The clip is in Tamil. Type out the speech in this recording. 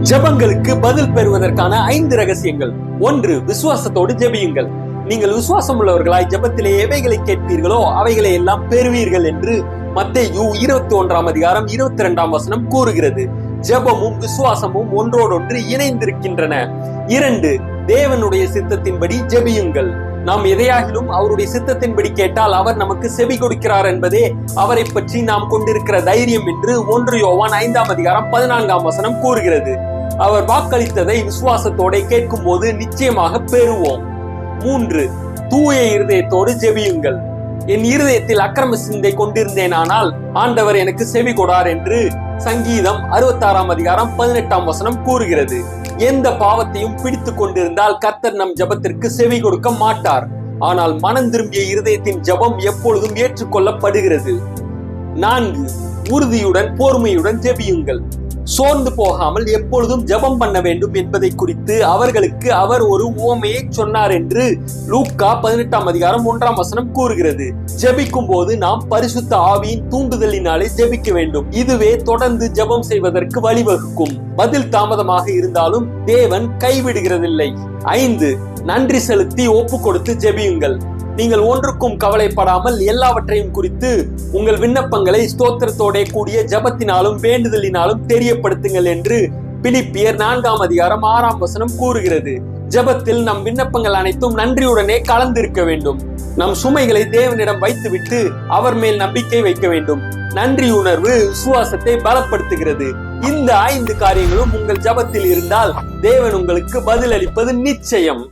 ஜெபங்களுக்கு பதில் பெறுவதற்கான 5 ரகசியங்கள். 1. விசுவாசத்தோடு ஜெபியுங்கள். நீங்கள் விசுவாசம் உள்ளவர்களாய் ஜெபத்திலே எவைகளை கேட்பீர்களோ அவைகளை எல்லாம் பெறுவீர்கள் என்று மத்தேயு 21 அதிகாரம் 22 வசனம் கூறுகிறது. ஜெபமும் விசுவாசமும் ஒன்றோடொன்று இணைந்திருக்கின்றன. 2. தேவனுடைய சித்தத்தின்படி ஜெபியுங்கள். நாம் எதையாகிலும் அவருடைய சித்தத்தின்படி கேட்டால் அவர் நமக்கு செவி கொடுக்கிறார் என்பதே அவரை பற்றி நாம் கொண்டிருக்கிற தைரியம் என்று 1 யோவான் 5 அதிகாரம் 14 வசனம் கூறுகிறது. அவர் வாக்களித்ததை விசுவாசத்தோட கேட்கும் போது நிச்சயமாக பெறுவோம். 3. தூய இருதயத்தோடு ஜெபியுங்கள். என் இருதயத்தில் அக்கிரம சிந்தை கொண்டிருந்தேனானால் ஆண்டவர் எனக்கு செவி கொடார் என்று சங்கீதம் 66 அதிகாரம் 18 வசனம் கூறுகிறது. எந்த பாவத்தையும் பிடித்துக் கொண்டிருந்தால் கர்த்தர் நம் ஜெபத்திற்கு செவி கொடுக்க மாட்டார். ஆனால் மனம் திரும்பிய இருதயத்தின் ஜெபம் எப்பொழுதும் ஏற்றுக்கொள்ளப்படுகிறது. 4. உறுதியுடன் பொறுமையுடன் ஜெபியுங்கள். சோர்ந்து போகாமல் எப்பொழுதும் ஜெபம் பண்ண வேண்டும் என்பதை குறித்து அவர்களுக்கு அவர் ஒரு உவமையை சொன்னார் என்று லூக்கா 18 அதிகாரம் 1 வசனம் கூறுகிறது. ஜெபிக்கும் போது நாம் பரிசுத்த ஆவியின் தூண்டுதலினாலே ஜெபிக்க வேண்டும். இதுவே தொடர்ந்து ஜெபம் செய்வதற்கு வழிவகுக்கும். பதில் தாமதமாக இருந்தாலும் தேவன் கைவிடுகிறதில்லை. 5. நன்றி செலுத்தி ஒப்பு கொடுத்து ஜெபியுங்கள். நீங்கள் ஒன்றுக்கும் கவலைப்படாமல் எல்லாவற்றையும் குறித்து உங்கள் விண்ணப்பங்களை ஸ்தோத்திரத்தோட கூடிய ஜெபத்தினாலும் வேண்டுதலினாலும் தெரியப்படுத்துங்கள் என்று பிலிப்பியர் 4 அதிகாரம் 6 வசனம் கூறுகிறது. ஜெபத்தில் நம் விண்ணப்பங்கள் அனைத்தும் நன்றியுடனே கலந்திருக்க வேண்டும். நம் சுமைகளை தேவனிடம் வைத்துவிட்டு அவர் மேல் நம்பிக்கை வைக்க வேண்டும். நன்றி உணர்வு விசுவாசத்தை பலப்படுத்துகிறது. இந்த 5 காரியங்களும் உங்கள் ஜெபத்தில் இருந்தால் தேவன் உங்களுக்கு பதிலளிப்பது நிச்சயம்.